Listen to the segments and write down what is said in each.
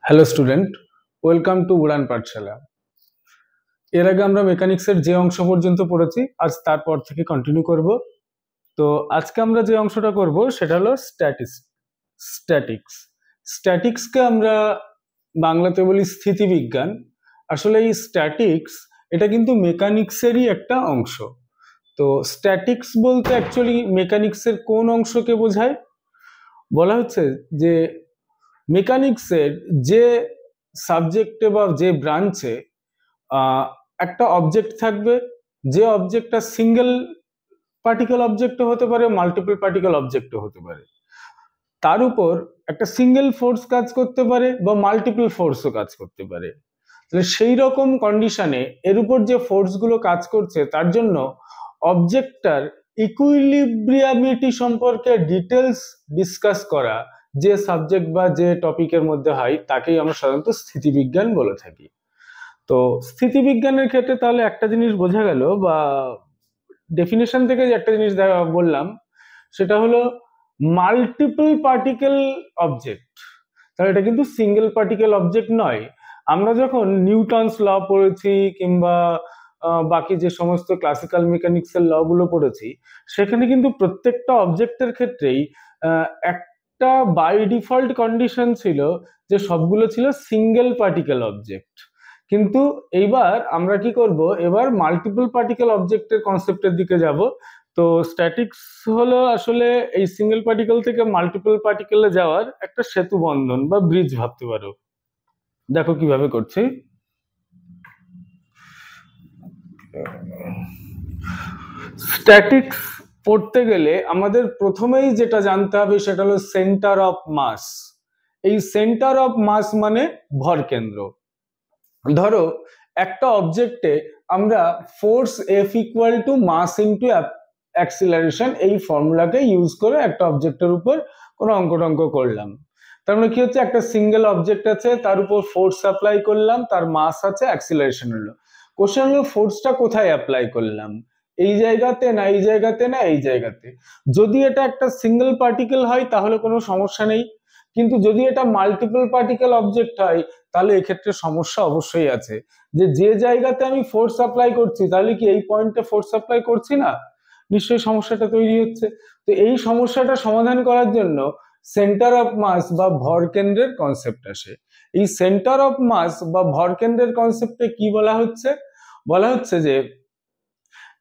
Hello student, welcome to উড়ান পাঠশালা। এর আগে আমরা মেকানিক্সের যে অংশ পর্যন্ত পড়েছি, আজ তারপর থেকে কন্টিনিউ করব। তো আজকে আমরা যে অংশটা করব সেটা হলো স্ট্যাটিক্স। স্ট্যাটিক্সকে আমরা বাংলাতে বলি স্থিতিবিজ্ঞান। আসলে এই স্ট্যাটিক্স এটা কিন্তু মেকানিক্সেরই একটা অংশ। তো স্ট্যাটিক্স বলতে অ্যাকচুয়ালি মেকানিক্সের কোন অংশকে বোঝায়? বলা হচ্ছে যে মেকানিক্সের যে সাবজেক্টে বা যে ব্রাঞ্চে একটা অবজেক্ট থাকবে, যে অবজেক্টটা সিঙ্গেল পার্টিকেল অবজেক্টও হতে পারে, মাল্টিপল পার্টিকেল অবজেক্টও হতে পারে, তার উপর একটা সিঙ্গেল ফোর্স কাজ করতে পারে বা মাল্টিপল ফোর্সও কাজ করতে পারে। তাহলে সেই রকম কন্ডিশনে এর উপর যে ফোর্সগুলো কাজ করছে তার জন্য অবজেক্টটার ইকুইলিব্রিয়ামিটি সম্পর্কে ডিটেলস ডিসকাস করা যে সাবজেক্ট বা যে টপিকের মধ্যে হয় তাকেই আমরা সাধারণত স্থিতিবিজ্ঞান বলে থাকি। তো স্থিতিবিজ্ঞানের ক্ষেত্রে তাহলে একটা জিনিস বোঝা গেল, বা ডেফিনেশন থেকে যে একটা জিনিস বললাম, সেটা হলো মাল্টিপল পার্টিকেল অবজেক্ট। তাহলে এটা কিন্তু সিঙ্গেল পার্টিকেল অবজেক্ট নয়। আমরা যখন নিউটনস ল পড়েছি কিংবা বাকি যে সমস্ত ক্লাসিক্যাল মেকানিক্সের ল গুলো পড়েছি, সেখানে কিন্তু প্রত্যেকটা অবজেক্টের ক্ষেত্রেই একটা বাই ডিফল্ট কন্ডিশন ছিল যে সবগুলো ছিল সিঙ্গেল পার্টিকেল অবজেক্ট। কিন্তু এইবার আমরা কি করব, এবার মাল্টিপল পার্টিকেল অবজেক্টের কনসেপ্টের দিকে যাব। তো স্ট্যাটিক্স হলো আসলে এই সিঙ্গেল পার্টিকেল থেকে মাল্টিপল পার্টিকেলে যাওয়ার একটা সেতু বন্ধন বা ব্রিজ ভাবতে পারো। দেখো কিভাবে করছি। স্ট্যাটিক্স পড়তে গেলে আমাদের প্রথমেই যেটা জানতে হবে সেটা হলো সেন্টার অফ মাস। এই সেন্টার অফ মাস মানে ভরকেন্দ্র। ধরো একটা অবজেক্টে আমরা force F equal to mass into acceleration এই ফর্মুলাকে ইউজ করে একটা অবজেক্টের উপর কোনো অঙ্ক করলাম। তার মানে কি হচ্ছে, একটা সিঙ্গেল অবজেক্ট আছে, তার উপর ফোর্স অ্যাপ্লাই করলাম, তার মাস আছে, অ্যাক্সিলারেশন হলো। কোশ্চেন হলো ফোর্সটা কোথায় অ্যাপ্লাই করলাম, এই জায়গাতে না এই জায়গাতে না এই জায়গাতে। যদি এটা একটা সিঙ্গেল পার্টিকেল হয় তাহলে কোনো সমস্যা নেই, কিন্তু যদি এটা মাল্টিপল পার্টিকেল অবজেক্ট হয় তাহলে এক্ষেত্রে সমস্যা অবশ্যই আছে। যে জায়গাতে আমি ফোর্স অ্যাপ্লাই করছি তাহলে কি এই পয়েন্টে ফোর্স অ্যাপ্লাই করছি না, নিশ্চয়ই সমস্যাটা তৈরি হচ্ছে। তো এই সমস্যাটা সমাধান করার জন্য সেন্টার অফ মাস বা ভরকেন্দ্রের কনসেপ্ট আসে। এই সেন্টার অফ মাস বা ভরকেন্দ্রের কনসেপ্টে কি বলা হচ্ছে? বলা হচ্ছে যে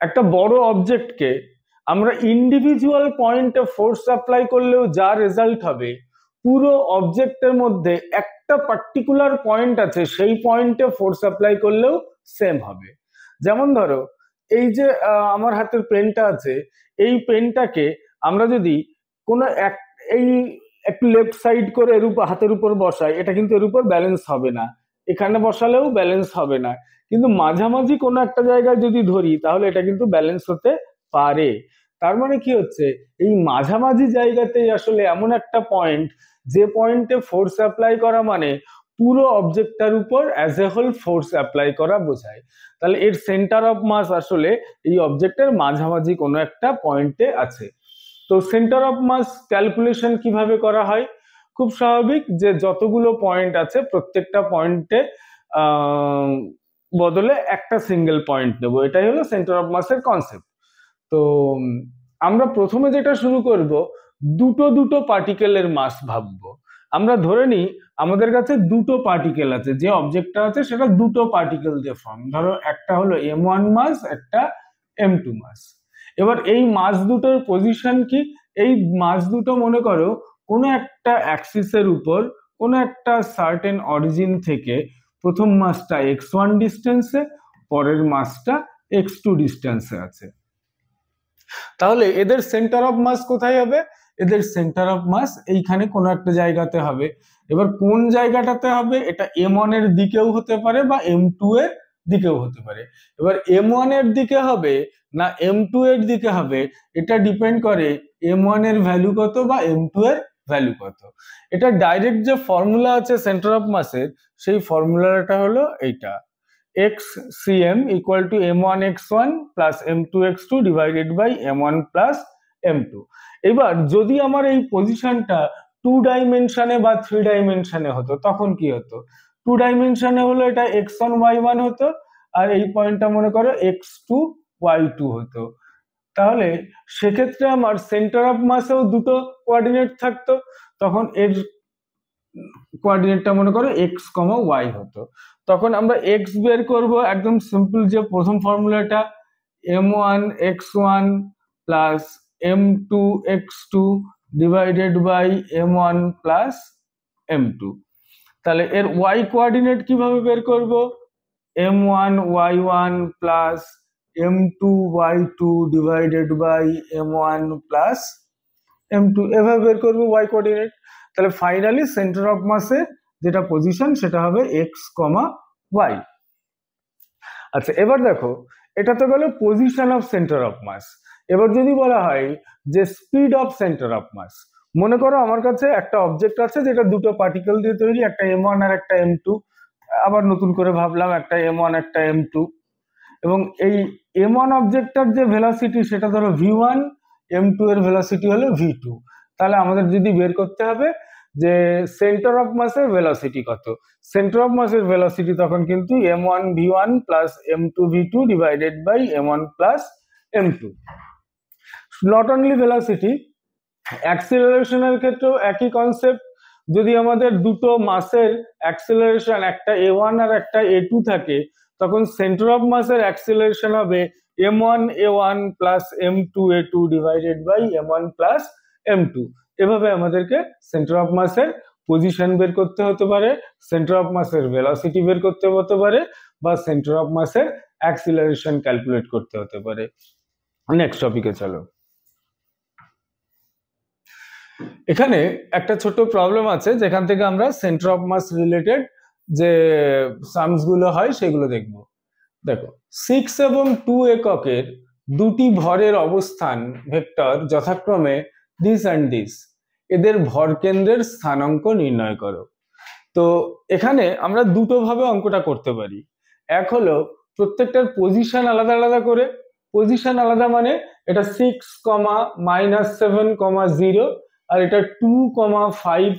একটা বড় অবজেক্টকে আমরা ইন্ডিভিজুয়াল পয়েন্টে ফোর্স অ্যাপ্লাই করলেও যা রেজাল্ট হবে, পুরো অবজেক্টের মধ্যে একটা পার্টিকুলার পয়েন্ট আছে, সেই পয়েন্টে ফোর্স অ্যাপ্লাই করলেও সেম হবে। যেমন ধরো এই যে আমার হাতের পেনটা আছে, এই পেনটাকে আমরা যদি কোনো এই একটু লেফট সাইড করে এর উপর হাতের উপর বসাই, এটা কিন্তু এর উপর ব্যালেন্স হবে না, এখানে বসালেও ব্যালেন্স হবে না, কিন্তু মাঝামাঝি কোনো একটা জায়গায় যদি ধরি তাহলে এটা কিন্তু ব্যালেন্স হতে পারে। তার মানে কি হচ্ছে, এই মাঝামাঝি জায়গাতেই আসলে এমন একটা পয়েন্ট, যে পয়েন্টে ফোর্স অ্যাপ্লাই করা মানে পুরো অবজেক্টটার উপর as a whole force apply করা বোঝায়। তাহলে এর সেন্টার অফ মাস আসলে এই অবজেক্টের মাঝামাঝি কোনো একটা পয়েন্টে আছে। তো সেন্টার অফ মাস ক্যালকুলেশন কিভাবে করা হয়? খুব স্বাভাবিক, যে যতগুলো পয়েন্ট আছে প্রত্যেকটা পয়েন্টে বদলে একটা সিঙ্গেল পয়েন্ট নেব, এটাই হলো সেন্টার অফ মাসের কনসেপ্ট। তো আমরা প্রথমে যেটা শুরু করব, দুটো দুটো পার্টিকেলের মাস ভাববো। আমরা ধরে নিই আমাদের কাছে দুটো পার্টিকেল আছে, যে অবজেক্টটা আছে সেটা দুটো পার্টিকেল দিয়ে ফর্ম। ধরো একটা হলো m1 মাস, একটা m2 মাস। এবার এই মাস দুটোর পজিশন কি? এই মাস দুটো মনে করো কোনো একটা অ্যাক্সিসের উপর কোনো একটা সার্টেন অরিজিন থেকে প্রথম মাসটা x1 ডিস্টেন্সে, পরের মাসটা x2 ডিস্টেন্সে আছে। তাহলে এদের সেন্টার অফ মাস কোথায় হবে? এদের সেন্টার অফ মাস এইখানে কোনো একটা জায়গাতে হবে। এবার কোন জায়গাটাতে হবে, এটা m1 এর দিকেও হতে পারে বা m2 এর দিকেও হতে পারে। এবার m1 এর দিকে হবে না m2 এর দিকে হবে, এটা ডিপেন্ড করে m1 এর ভ্যালু কত বা m2 এর ভ্যালু কত। এটা ডাইরেক্ট যে ফর্মুলা আছে সেন্টার অফ মাসের, সেই ফর্মুলাটা হলো এইটা, xcm equal to m1x1 plus m2x2 divided by m1 plus m2। এবার যদি আমার এই পজিশনটা টু ডাইমেনশনে বা 3 ডাইমেনশনে হতো তখন কি হতো, 2 ডাইমেনশনে হলো এটা x1 y1 হতো, আর এই পয়েন্টটা মনে করো x2 y2 হতো। তাহলে সেক্ষেত্রে আমার সেন্টার অফ মাসেও দুটো কোঅর্ডিনেট থাকতো, তখন এর কোঅর্ডিনেটটা মনে করো এক্স কমা ওয়াই হতো। তখন আমরা এক্স বের করব, একদম সিম্পল যে প্রথম ফর্মুলাটা m1x1 plus m2x2 divided by m1 plus m2। তাহলে এর ওয়াই কোঅর্ডিনেট কিভাবে বের করব, m1y1 plus m2y2 divided by m1 plus m2, এভাবে বের করবো ওয়াই কোঅর্ডিনেট। তাহলে ফাইনালি সেন্টার অফ মাসে যেটা পজিশন সেটা হবে এক্স কমা ওয়াই। আচ্ছা এবার দেখো, এটা তো গেল position of centre of mass. এবার যদি বলা হয় যে speed of centre of mass, মনে করো আমার কাছে একটা অবজেক্ট আছে যেটা দুটো পার্টিকেল দিয়ে তৈরি, একটা m1 আর একটা m2, আবার নতুন করে ভাবলাম একটা m1 একটা m2, এবং এই m1 অবজেক্টটার যে ভেলোসিটি সেটা ধরো v1, m2 এর ভেলোসিটি হলো v2। তাহলে আমাদের যদি বের করতে হবে যে সেন্টার অফ মাসের ভেলোসিটি কত, সেন্টার অফ মাসের ভেলোসিটি তখন কিন্তু m1 v1 plus m2 v2 divided by m1 plus m2। Not only velocity, অ্যাক্সিলারেশনের ক্ষেত্রেও একই কনসেপ্ট। যদি আমাদের দুটো মাসের অ্যাক্সিলারেশন একটা a1 আর একটা a2 থাকে, তখন সেন্টার অফ মাসের অ্যাক্সিলারেশন হবে m1 a1 plus m2 a2 divided by m1 plus m2। এভাবে আমাদেরকে সেন্টার অফ মাসের পজিশন বের করতে হতে পারে, সেন্টার অফ মাসের ভেলোসিটি বের করতে হতে পারে, বা সেন্টার অফ মাসের অ্যাক্সিলারেশন ক্যালকুলেট করতে হতে পারে। নেক্সট টপিকে চলো। এখানে একটা ছোট প্রবলেম আছে যেখান থেকে আমরা সেন্টার অফ মাস রিলেটেড যে সামস গুলো হয় সেগুলো দেখব। দেখো 6 এবং 2 এককের দুটি ভরের অবস্থান ভেক্টর যথাক্রমে দিস অ্যান্ড দিস, এদের ভর কেন্দ্রের স্থানাঙ্ক নির্ণয় করো। তো এখানে আমরা দুটো ভাবে অঙ্কটা করতে পারি। এক হলো প্রত্যেকটার পজিশন আলাদা আলাদা করে, পজিশন আলাদা মানে এটা 6, -7, 0, আর এটা 2, 5,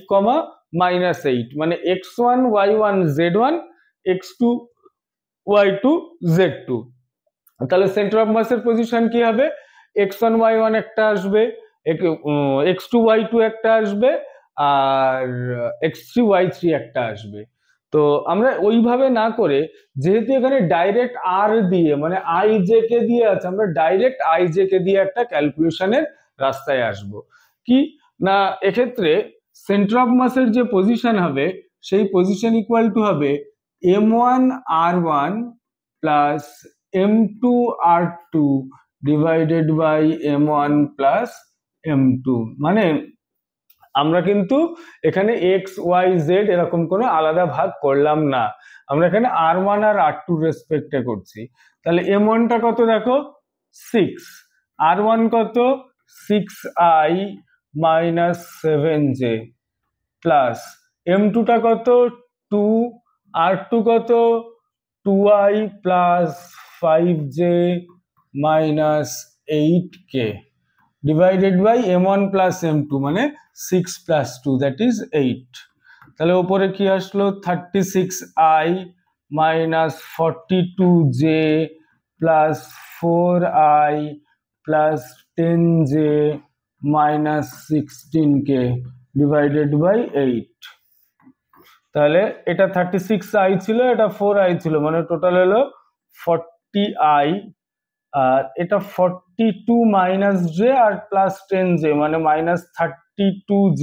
-8, মানে x1 y1 z1 x2 y2 z2। তাহলে সেন্টার অফ মাসের পজিশন কি হবে, x1 y1 একটা আসবে, x2 y2 একটা আসবে, আর x3 y3 একটা আসবে। তো আমরা ওইভাবে না করে, যেহেতু এখানে ডাইরেক্ট আর দিয়ে মানে আই জে কে দিয়ে আছে, আমরা ডাইরেক্ট আই জে কে দিয়ে একটা ক্যালকুলেশনের রাস্তায় আসব। কি না, এক্ষেত্রে সেন্টার অফ মাসের যে পজিশন হবে সেই পজিশন ইকুয়াল টু হবে m1 r1 plus m2 r2 divided by m1 plus m2। মানে আমরা কিন্তু এখানে এক্স ওয়াই জেড এরকম কোনো আলাদা ভাগ করলাম না, আমরা এখানে r1 আর r2 রেসপেক্টে করছি। তাহলে m1 টা কত দেখো 6, r1 কত 6i minus 7j plus m2 টা কত 2, r2 কত 2i plus 5j minus 8k divided by m1 plus m2, মানে 6 প্লাস 2 দ্যাট ইজ 8। তাহলে ওপরে কি আসলো 36i minus 42j plus 4i plus 10j minus 16k divided by 8। তাহলে এটা 36i ছিল, এটা 4i ছিল, মানে টোটাল হলো 40i, আর এটা 42 minus J R plus 10j মানে মাইনাস 32j,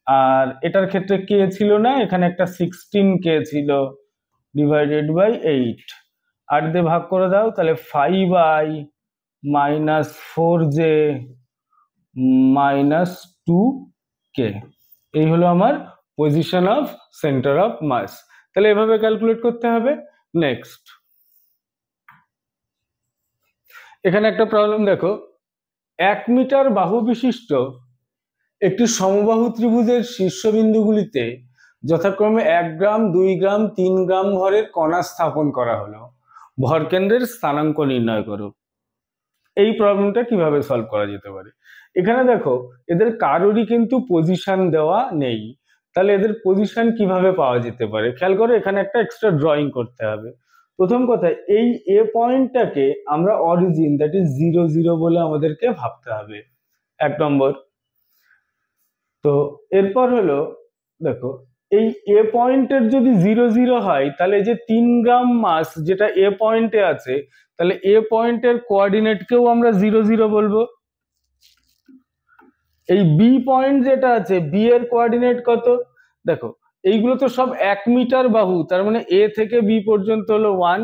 আর এটার ক্ষেত্রে কে ছিল না, এখানে একটা 16k ছিল ডিভাইডেড বাই 8। 8 দিয়ে ভাগ করে দাও, তাহলে 5i minus 4j minus 2k। এই হলো আমার position of centre of mass. তাহলে এভাবে ক্যালকুলেট করতে হবে। নেক্সট, এখানে একটা প্রবলেম দেখো, 1 মিটার বাহু বিশিষ্ট একটি সমবাহু ত্রিভুজের শীর্ষবিন্দুগুলিতে যথাক্রমে 1 গ্রাম, 2 গ্রাম, 3 গ্রাম ভরের কণা স্থাপন করা হলো, ভরকেন্দ্রের স্থানাঙ্ক নির্ণয় করো। এই প্রবলেমটা কিভাবে সলভ করা যেতে পারে? এখানে দেখো এদের কারোরই কিন্তু পজিশন দেওয়া নেই, তাহলে এদের পজিশন কিভাবে পাওয়া যেতে পারে? খেয়াল করো, এখানে একটা এক্সট্রা ড্রয়িং করতে হবে। প্রথম কথা, এই এ পয়েন্টটাকে আমরা অরিজিন, দ্যাট ইজ 0 0 বলে আমাদেরকে ভাবতে হবে, 1 নম্বর। তো এরপর হলো, দেখো এই এ পয়েন্টের যদি 0 0 হয়, তাহলে যে 3 গ্রাম মাস যেটা এ পয়েন্টে আছে, তাহলে এ পয়েন্টের কোঅর্ডিনেটকেও আমরা 0 0 বলবো। এই বি পয়েন্ট যেটা আছে, বি এর কোঅর্ডিনেট কত? দেখো এইগুলো তো সব 1 মিটার বাহু, তার মানে এ থেকে বি পর্যন্ত হলো 1,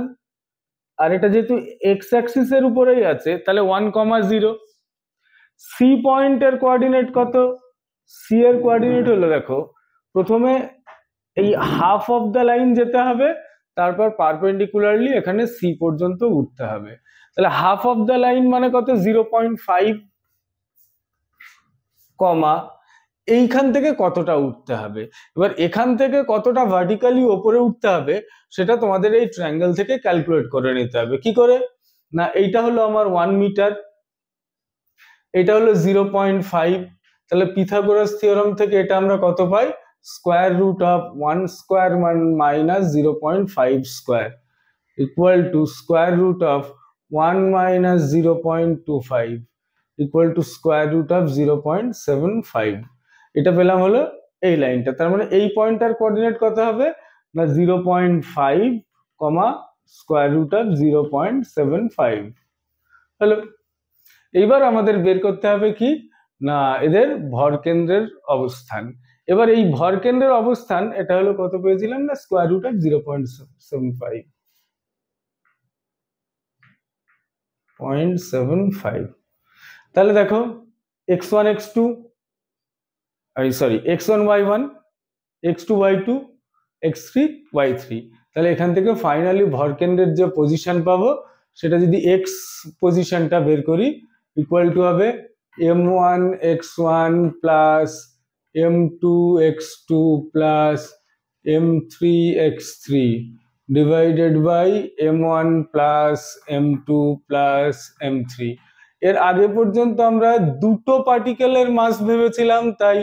আর এটা যেহেতু এক্স অ্যাক্সিস এর উপরেই আছে, তাহলে 1,0। সি পয়েন্টের কোঅর্ডিনেট কত? সি এর কোঅর্ডিনেট হলো, দেখো প্রথমে এই হাফ অফ দ্য লাইন যেতে হবে, তারপর পারপেন্ডিকুলারলি এখানে সি পর্যন্ত উঠতে হবে। তাহলে হাফ অফ দ্য লাইন মানে কত? 0.5, কমা এইখান থেকে কতটা উঠতে হবে। এবার এখান থেকে কতটা ভার্টিক্যালি ওপরে উঠতে হবে সেটা তোমাদের এই ট্রায়াঙ্গেল থেকে ক্যালকুলেট করে নিতে হবে। কি করে? না, এইটা হলো আমার 1 মিটার, এটা হলো 0.5, তাহলে পিথাগোরাস থিওরাম থেকে এটা আমরা কত পাই? Square root of 1 square minus 0.5 square equal to square root of 1 minus 0.25 equal to square root of 0.75। এটা পেলাম হলো এই লাইনটা। তার মানে এই পয়েন্টটার কোঅর্ডিনেট কত হবে? না 0.5 কমা স্কোয়ার রুট অফ 0.75 হলো। এইবার আমাদের বের করতে হবে কি না এদের ভরকেন্দ্রের অবস্থান। এবার এই ভরকেন্দ্রের অবস্থান এটা হলো কত পেয়েছিলাম না স্কোয়ার রুট অফ 0.75। তাহলে দেখো x1 x2 x1 y1 x2 y2 x3 y3, তাহলে এখান থেকে ফাইনালি ভরকেন্দ্রের যে পজিশন পাবো সেটা যদি x পজিশনটা বের করি, ইকুয়াল টু হবে m1 x1 plus m2 x2 plus m3 x3 divided by m1 plus m2 plus m3। এর আগে পর্যন্ত আমরা দুটো পার্টিকেলের মাস ভেবেছিলাম, তাই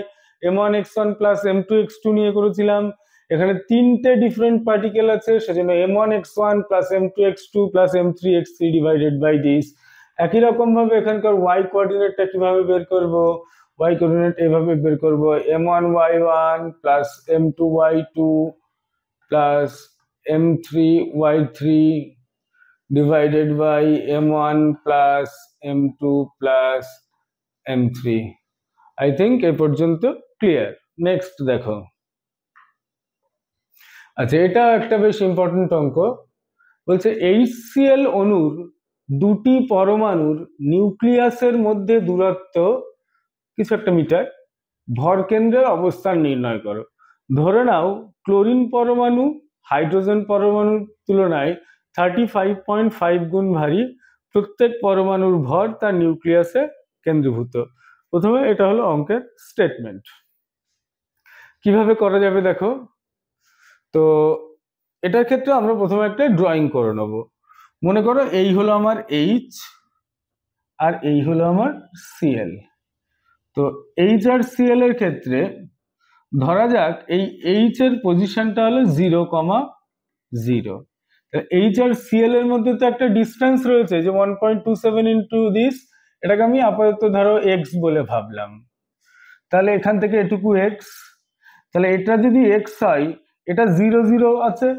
m1 x1 plus m2 x2 নিয়ে করেছিলাম। এখানে তিনটে ডিফারেন্ট পার্টিকেল আছে, সেজন্য m1 x1 plus m2 x2 plus m3 x3 divided by this. একই রকম ভাবে এখানকার y কোঅর্ডিনেটটা কিভাবে বের করব? y কোঅর্ডিনেট এভাবে বের করব, m1 y1 plus m2 y2 plus m3 y3 divided by m1 plus m2 plus m3। I think এ পর্যন্ত ক্লিয়ার। নেক্সট দেখো, আচ্ছা এটা একটা বেশ ইম্পর্টেন্ট অঙ্ক। বলছে HCl অণুর দুটি পরমাণুর নিউক্লিয়াসের মধ্যে দূরত্ব কিছু একটা মিটার, ভরকেন্দ্রের অবস্থান নির্ণয় করো। ধরে নাও ক্লোরিন পরমাণু হাইড্রোজেন পরমাণুর তুলনায় 35.5 গুণ ভারী, প্রত্যেক পরমাণুর ভর তার নিউক্লিয়াসে কেন্দ্রীভূত। প্রথমে এটা হলো অঙ্কের স্টেটমেন্ট। কিভাবে করা যাবে দেখো, তো এটার ক্ষেত্রে আমরা প্রথমে একটা ড্রয়িং করে নেব। মনে করো এই হলো আমার H আর এই হলো আমার Cl। তো H আর Cl এর ক্ষেত্রে ধরা যাক এই H এর পজিশনটা হলো 0,0। H আর Cl এর মধ্যে তো একটা ডিস্টেন্স রয়েছে যে 1.27 ইন্টু দিস, এটাকে আমি আপাতত ধরো x বলে ভাবলাম। তাহলে এখান থেকে এটুকু x, তাহলে এটা যদি x হয়, এটা 0 0 আছে,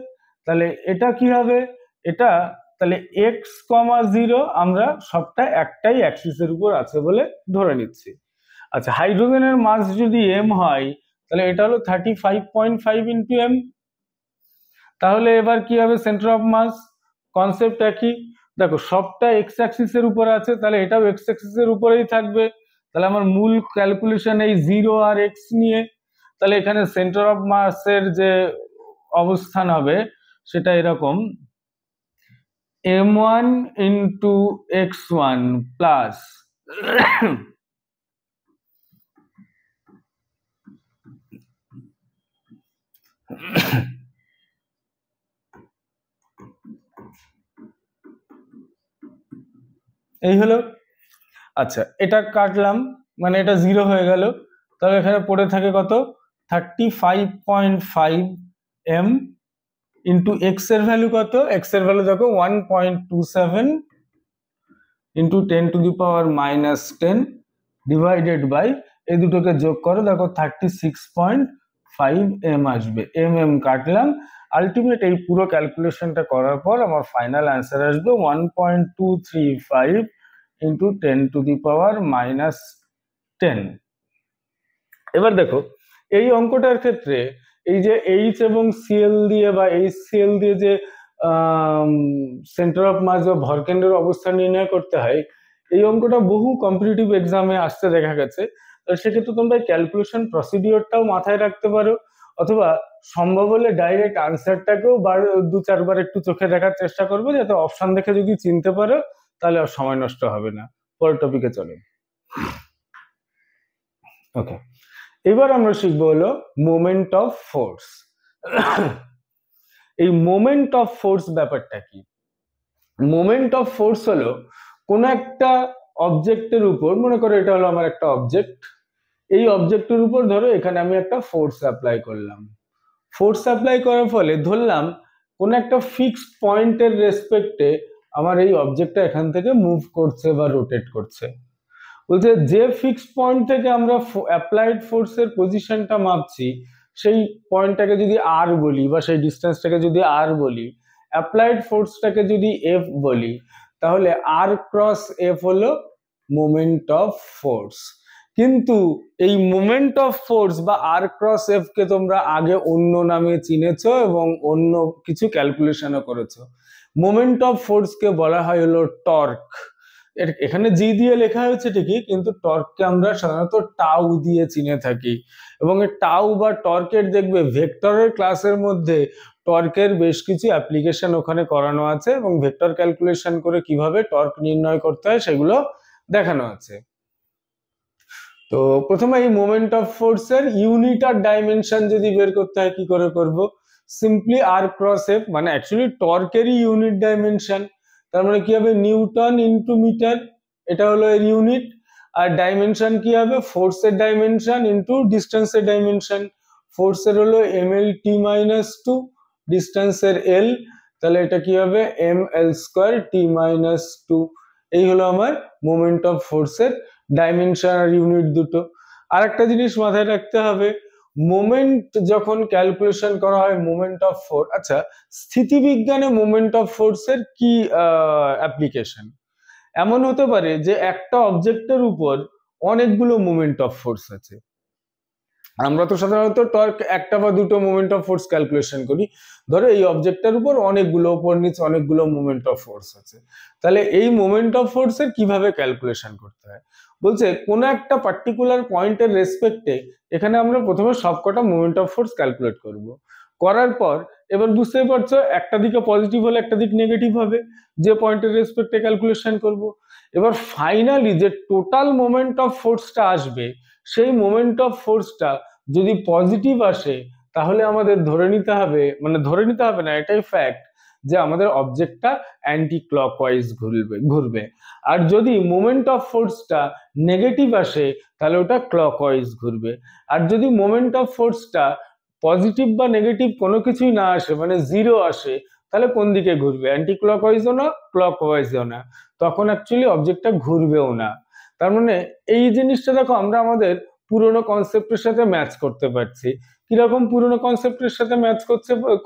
তাহলে এটা কি হবে? এটা তাহলে x, 0 আমরা সবটা একটাই অ্যাক্সিসের উপর আছে বলে ধরে নিচ্ছি। আচ্ছা হাইড্রোজেনের মাস যদি m হয়, তাহলে এটা হলো 35.5 ইন্টু m। তাহলে এবার কি হবে? সেন্টার অফ মাস কনসেপ্ট একই। দেখো সবটা এক্স অ্যাক্সিসের উপরে আছে, তাহলে এটাও এক্স অ্যাক্সিসের উপরেই থাকবে। তাহলে আমার মূল ক্যালকুলেশন এই 0 আর এক্স নিয়ে। তাহলে এখানে সেন্টার অফ মাসের যে অবস্থান হবে সেটা এরকম, m1 ইন্টু x1 প্লাস এই হলো। আচ্ছা এটা কাটলাম, মানে এটা 0 হয়ে গেল। তাহলে এখানে পড়ে থাকে কত, 35.5 m ইন্টু এক্স এর ভ্যালু কত, এক্স এর ভ্যালু দেখো 1.27 ইন্টু 10⁻⁻10 ডিভাইডেড বাই এই দুটোকে যোগ করো, দেখো 36.5 m আসবে। এম কাটলাম, আলটিমেট এই পুরো ক্যালকুলেশনটা করার পর আমার ফাইনাল অ্যান্সার আসবে 1.235 ইন্টু 10⁻⁻10। এবার দেখো এই অঙ্কটার ক্ষেত্রে এই যে এইচ এবং সিএল দিয়ে বা HCl দিয়ে যে সেন্টার অফ মাস বা ভরকেন্দ্রের অবস্থান নির্ণয় করতে হয়, এই অঙ্কটা বহু কম্পিটিটিভ এক্সামে আসতে দেখা গেছে। তো সেক্ষেত্রে তোমরা ক্যালকুলেশন প্রসিডিওরটাও মাথায় রাখতে পারো, অথবা সম্ভব হলে ডাইরেক্ট আনসারটাকেও 2-4 বার একটু চোখে দেখার চেষ্টা করবে, যাতে অপশন দেখে যদি চিনতে পারো তাহলে আর সময় নষ্ট হবে না। পরের টপিকে চলো। ওকে, এবার আমরা শিখবো হলো মোমেন্ট অফ ফোর্স। এই মোমেন্ট অফ ফোর্স ব্যাপারটা কি? মোমেন্ট অফ ফোর্স হলো কোন একটা অবজেক্টের উপর, মনে করো এটা হলো আমার একটা অবজেক্ট, এই অবজেক্টের উপর ধরো এখানে আমি একটা ফোর্স অ্যাপ্লাই করলাম। ফোর্স অ্যাপ্লাই করার ফলে ধরলাম কোন একটা ফিক্সড পয়েন্টের রেসপেক্টে আমার এই অবজেক্টটা এখান থেকে মুভ করছে বা রোটেট করছে। বলছে যে ফিক্সড পয়েন্ট থেকে আমরা অ্যাপ্লাইড ফোর্সের পজিশনটা মাপছি, সেই পয়েন্টটাকে যদি আর বলি বা সেই ডিস্টেন্সটাকে যদি আর বলি, অ্যাপ্লাইড ফোর্সটাকে যদি এফ বলি, তাহলে আর ক্রস এফ হলো মোমেন্ট অফ ফোর্স। কিন্তু এই মোমেন্ট অফ ফোর্স বা আর ক্রস এফ কে তোমরা আগে অন্য নামে চিনেছো এবং অন্য কিছু ক্যালকুলেশনও করেছো। মোমেন্ট অফ ফোর্স কে বলা হয় হলো টর্ক। এখানে জি দিয়ে লেখা হয়েছে ঠিকই, কিন্তু টর্ককে আমরা সাধারণত টাউ দিয়ে চিনে থাকি। এবং এই টাউ বা টর্কের দেখবে ভেক্টরের ক্লাসের মধ্যে টর্কের বেশ কিছু অ্যাপ্লিকেশন ওখানে করানো আছে, এবং ভেক্টর ক্যালকুলেশন করে কিভাবে টর্ক নির্ণয় করতে হয় সেগুলো দেখানো আছে। তো প্রথমে এই মোমেন্ট অফ ফোর্স এর ইউনিট আর ডাইমেনশন যদি বের করতে হয় কি করে করব? সিম্পলি আর ক্রস এফ, মানে অ্যাকচুয়ালি টর্কেরই ইউনিট ডাইমেনশন, তার মানে কি হবে নিউটন ইন্টু মিটার, এটা হলো এর ইউনিট। আর ডাইমেনশন কি হবে? ফোর্সের ডাইমেনশন ইন্টু ডিস্টেন্সের ডাইমেনশন। ফোর্সের হলো ml_t-2, ডিস্টেন্সের l, তাহলে এটা কি হবে ml²t-2। এই হলো আমার মোমেন্ট অফ ফোর্সের ডাইমেনশন আর ইউনিট দুটো। আর একটা জিনিস মাথায় রাখতে হবে, মোমেন্ট যখন ক্যালকুলেশন করা হয় মোমেন্ট অফ ফোর্স, আচ্ছা স্থিতিবিজ্ঞানে মোমেন্ট অফ ফোর্সের কি অ্যাপ্লিকেশন? এমন হতে পারে যে একটা অবজেক্টের উপর অনেকগুলো মোমেন্ট অফ ফোর্স আছে। আমরা তো সাধারণত টর্ক একটা বা দুটো মোমেন্ট অফ ফোর্স ক্যালকুলেশন করি, ধরো এই অবজেক্টের উপর অনেকগুলো উপর নিচে অনেকগুলো মোমেন্ট অফ ফোর্স আছে। তাহলে এই মোমেন্ট অফ ফোর্সের কিভাবে ক্যালকুলেশন করতে হয়? বলছে কোনো একটা পার্টিকুলার পয়েন্টের রেসপেক্টে এখানে আমরা প্রথমে সবকটা মোমেন্ট অফ ফোর্স ক্যালকুলেট করব। করার পর এবার বুঝতেই পারছো একটা দিকে পজিটিভ হলে একটা দিক নেগেটিভ হবে, যে পয়েন্টের রেসপেক্টে ক্যালকুলেশন করব। এবার ফাইনালি যে টোটাল মোমেন্ট অফ ফোর্সটা আসবে, সেই মোমেন্ট অফ ফোর্সটা যদি পজিটিভ আসে তাহলে আমাদের ধরে নিতে হবে, মানে ধরে নিতে হবে না, এটাই ফ্যাক্ট, যে আমাদের অবজেক্টটা অ্যান্টি ক্লকওয়াইজ ঘুরবে। আর যদি মোমেন্ট অফ ফোর্সটা নেগেটিভ আসে তাহলে ওটা ক্লকওয়াইজ ঘুরবে। আর যদি মোমেন্ট অফ ফোর্সটা পজিটিভ বা নেগেটিভ কোনো কিছুই না আসে, মানে 0 আসে, তাহলে কোন দিকে ঘুরবে? অ্যান্টি ক্লকওয়াইজও না ক্লকওয়াইজও না, তখন অ্যাকচুয়ালি অবজেক্টটা ঘুরবেও না। তার মানে এই জিনিসটা দেখো আমরা আমাদের পুরোনো কনসেপ্টের সাথে ম্যাচ করতে পারছি। কিরকম পুরোনো কনসেপ্টের সাথে ম্যাচ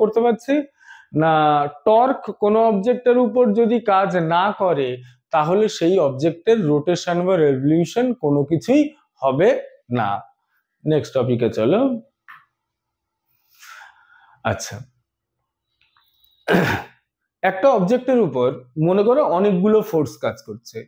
করতে পারছি না, টর্ক কোনো অবজেক্টের উপর যদি কাজ না করে তাহলে সেই অবজেক্টের রোটেশন বা রেভলিউশন কোনো কিছুই হবে না। নেক্সট টপিকে চলো। আচ্ছা, একটা অবজেক্টের উপর মনে করো অনেকগুলো ফোর্স কাজ করছে।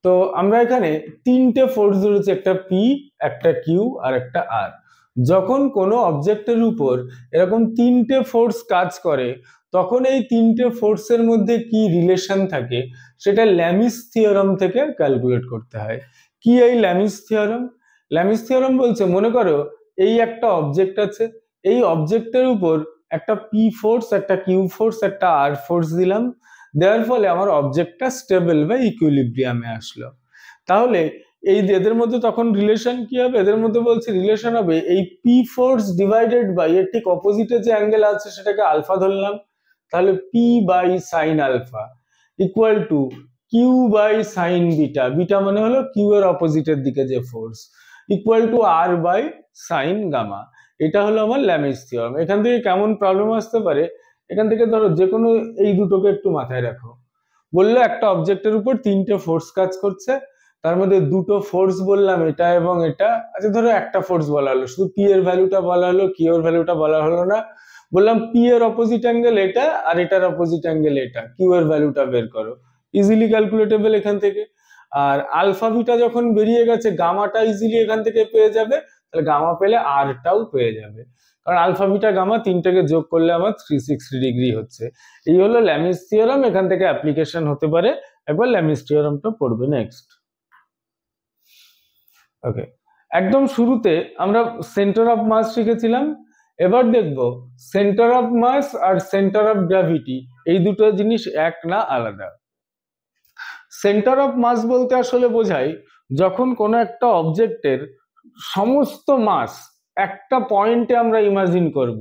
তো আমরা এখানে তিনটে ফোর্স ধরেছি, একটা পি, একটা কিউ আর একটা আর। যখন কোনো অবজেক্টের উপর এরকম তিনটে ফোর্স কাজ করে তখন এই তিনটে ফোর্সের মধ্যে কি রিলেশন থাকে সেটা ল্যামিস থিওরাম থেকে ক্যালকুলেট করতে হয়। কি এই ল্যামিস থিওরাম? ল্যামিস থিওরাম বলছে মনে করো এই একটা অবজেক্ট আছে, এই অবজেক্টের উপর একটা পি ফোর্স, একটা কিউ ফোর্স, একটা আর ফোর্স দিলাম, দেওয়ার ফলে আমার অবজেক্টটা স্টেবল বা ইকুইলিব্রিয়ামে আসলো। তাহলে এই এদের মধ্যে তখন রিলেশন কি হবে, এদের মধ্যে বলছে রিলেশন হবে এই পি ফোর্স ডিভাইডেড বাই এর ঠিক অপোজিটে যে অ্যাঙ্গেল আছে সেটাকে আলফা ধরলাম, তাহলে P by sine alpha equal to Q by sine beta, beta মানে হলো কিউ এর অপোজিটের দিকে যে force, equal to R by sine gamma. এটা হলো আমার ল্যামিস থিওরাম। এখান থেকে কেমন প্রবলেম আসতে পারে, এখান থেকে ধরো যে কোনো এই দুটোকে একটু মাথায় রাখো। বললো একটা অবজেক্টের উপর তিনটে ফোর্স কাজ করছে, তার মধ্যে দুটো ফোর্স বললাম এটা এবং এটা, আচ্ছা ধরো একটা ফোর্স বলা হলো, শুধু পি এর ভ্যালুটা বলা হলো, কিউ এর ভ্যালুটা বলা হলো না, বললাম পি এর অপোজিট অ্যাঙ্গেল এটা আর এটার অপোজিট অ্যাঙ্গেল এটা, কিউ এর ভ্যালুটা বের করো, ইজিলি ক্যালকুলেটেবল এখান থেকে। আর আলফা বিটা যখন বেরিয়ে গেছে, গামাটা ইজিলি এখান থেকে পেয়ে যাবে, তাহলে গামা পেলে আরটাও পেয়ে যাবে, কারণ আলফা বিটা গামা তিনটাকে যোগ করলে আমার 360 ডিগ্রি হচ্ছে। এই হলো ল্যামিস থিওরাম, এখান থেকে অ্যাপ্লিকেশন হতে পারে। একবার ল্যামিস থিওরামটা পড়বে। নেক্সট, ওকে, একদম শুরুতে আমরা সেন্টার অফ মাস শিখেছিলাম, এবার দেখব সেন্টার অফ মাস আর সেন্টার অফ গ্র্যাভিটি এই দুটো জিনিস এক না আলাদা। সেন্টার অফ মাস বলতে আসলে বোঝায় যখন কোনো একটা অবজেক্টের সমস্ত মাস একটা পয়েন্টে আমরা ইমাজিন করব,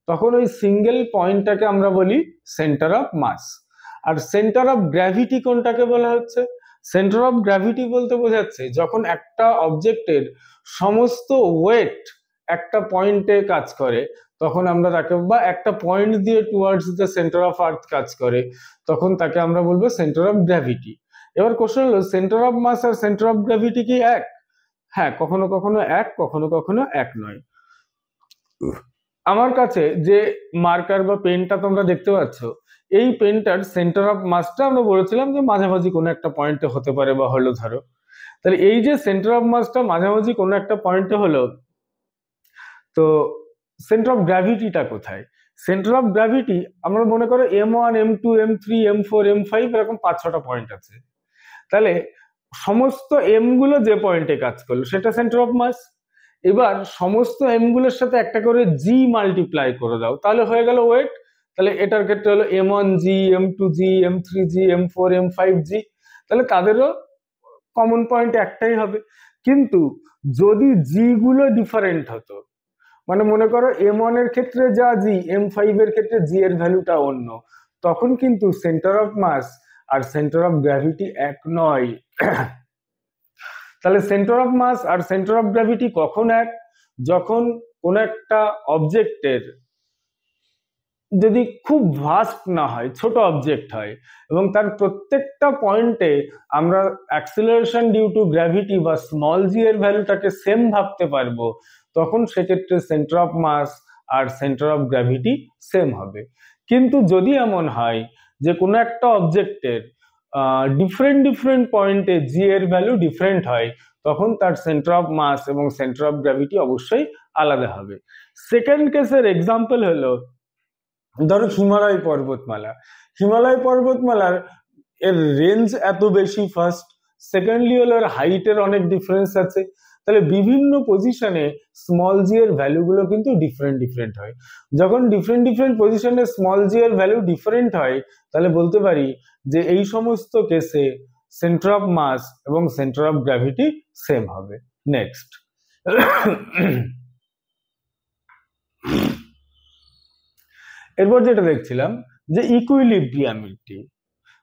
তখন ওই সিঙ্গেল পয়েন্টটাকে আমরা বলি সেন্টার অফ মাস। আর সেন্টার অফ গ্র্যাভিটি কোনটাকে বলা হচ্ছে, সেন্টার অফ গ্র্যাভিটি বলতে বোঝাচ্ছে যখন একটা অবজেক্টের সমস্ত ওয়েট একটা পয়েন্টে কাজ করে, তখন আমরা তাকে, বা একটা পয়েন্ট দিয়ে towards the centre of earth কাজ করে, তখন তাকে আমরা বলবো সেন্টার অফ গ্র্যাভিটি। এবার কোশ্চেন হলো সেন্টার অফ মাস আর সেন্টার অফ গ্র্যাভিটি কি এক? হ্যাঁ, কখনো কখনো এক, কখনো কখনো এক নয়। আমার কাছে যে মার্কার বা পেনটা তোমরা দেখতে পাচ্ছ, এই পেনটার সেন্টার অফ মাসটা আমরা বলেছিলাম যে মাঝামাঝি কোনো একটা পয়েন্টে হতে পারে বা হলো ধরো, তাহলে এই যে সেন্টার অফ মাসটা মাঝামাঝি কোনো একটা পয়েন্টে হলো, তো সেন্টার অফ গ্র্যাভিটিটা কোথায়? সেন্টার অফ গ্র্যাভিটি আমরা মনে করো M1 M2 M3 M4 M5 এরকম 5-6টা পয়েন্ট আছে, তাহলে সমস্ত এম গুলো যে পয়েন্টে কাজ করলো সেটা সেন্টার অফ মাস। এবার সমস্ত এম গুলোর সাথে একটা করে জি মাল্টিপ্লাই করে দাও, তাহলে হয়ে গেল ওয়েট। তাহলে এটার ক্ষেত্রে হলো M1G M2G M3G M4 M5G, তাহলে তাদেরও কমন পয়েন্ট একটাই হবে। কিন্তু যদি জি গুলো ডিফারেন্ট হতো, মানে মনে করো M1 এর ক্ষেত্রে যা জি, M5 এর ক্ষেত্রে জি এর ভ্যালুটা অন্য, তখন কিন্তু সেন্টার অফ মাস আর সেন্টার অফ গ্র্যাভিটি এক নয়। তাহলে সেন্টার অফ মাস আর সেন্টার অফ গ্র্যাভিটি কখন এক? যখন কোন একটা অবজেক্টের যদি খুব ভাস্ট না হয়, ছোট অবজেক্ট হয়, এবং তার প্রত্যেকটা পয়েন্টে আমরা অ্যাক্সিলারেশন ডিউ টু গ্র্যাভিটি বা স্মল জি এর ভ্যালুটাকে সেম ভাবতে পারবো, তখন সেক্ষেত্রে সেন্টার অফ মাস আর সেন্টার অফ গ্র্যাভিটি সেম হবে। কিন্তু যদি এমন হয় যে কোনো একটা অবজেক্টের ডিফারেন্ট ডিফারেন্ট পয়েন্টে জি এর ভ্যালু ডিফারেন্ট হয়, তখন তার সেন্টার অফ মাস এবং সেন্টার অফ গ্র্যাভিটি অবশ্যই আলাদা হবে। সেকেন্ড কেসের এক্সাম্পল হলো ধরো হিমালয় পর্বতমালা। হিমালয় পর্বতমালার এর রেঞ্জ এত বেশি, ফার্স্ট, সেকেন্ডলি হলো এর হাইটের অনেক ডিফারেন্স আছে, তাহলে বিভিন্ন পজিশনে স্মল জি এর ভ্যালুগুলো কিন্তু ডিফারেন্ট ডিফারেন্ট হয়। যখন ডিফারেন্ট ডিফারেন্ট পজিশনে স্মল জি এর ভ্যালু ডিফারেন্ট হয়, তাহলে বলতে পারি যে এই সমস্ত কেসে সেন্টার অফ মাস এবং সেন্টার অফ গ্র্যাভিটি সেম হবে। নেক্সট, এরপর যেটা দেখছিলাম যে ইকুইলিব্রিয়ামিটি,